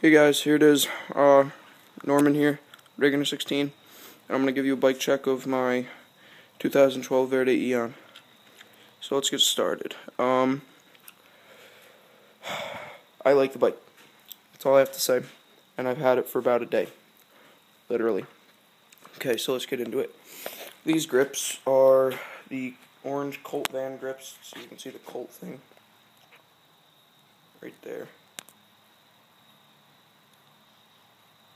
Hey guys, here it is. Norman here, Reagan 16, and I'm going to give you a bike check of my 2012 Verde Eon. So let's get started. I like the bike. That's all I have to say. And I've had it for about a day. Literally. Okay, so let's get into it. These grips are the orange Colt Van grips, so you can see the Colt thing right there.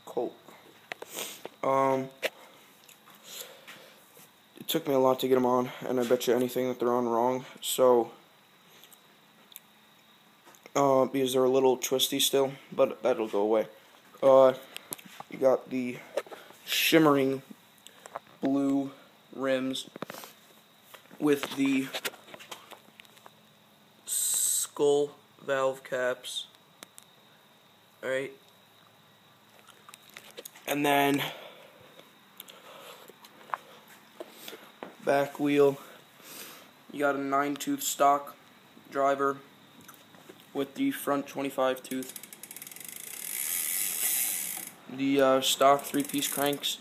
Colt. It took me a lot to get them on, and I bet you anything that they're on wrong. So, because they're a little twisty still, but that'll go away. You got the shimmering blue rims with the skull valve caps. Alright. And then back wheel, you got a 9-tooth stock driver with the front 25 tooth. The stock 3-piece cranks,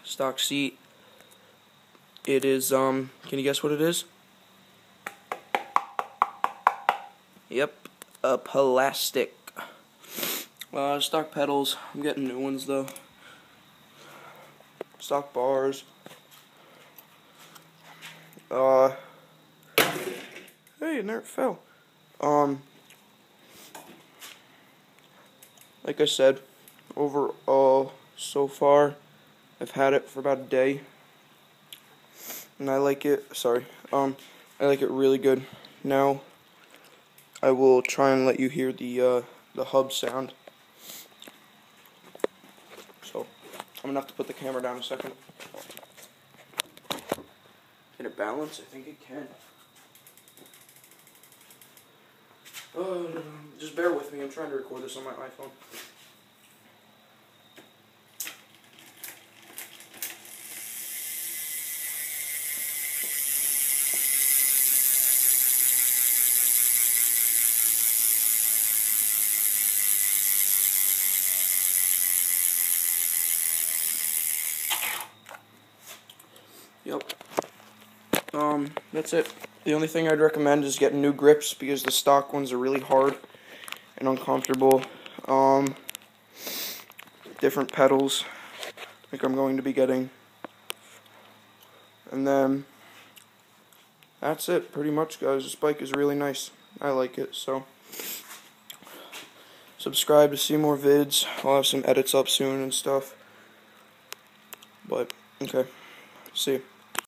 stock seat. It is, can you guess what it is? Yep, a plastic. Stock pedals, I'm getting new ones though. Stock bars. Hey, it never fell. Like I said, overall, so far, I've had it for about a day. And I like it, I like it really good. Now, I will try and let you hear the hub sound. So, I'm gonna have to put the camera down a second. Can it balance? I think it can. Just bear with me, I'm trying to record this on my iPhone. Yep. That's it. The only thing I'd recommend is getting new grips because the stock ones are really hard and uncomfortable. Different pedals, like I'm going to be getting. And then, that's it, pretty much, guys. This bike is really nice. I like it, so. Subscribe to see more vids. I'll have some edits up soon and stuff. But, okay. See you.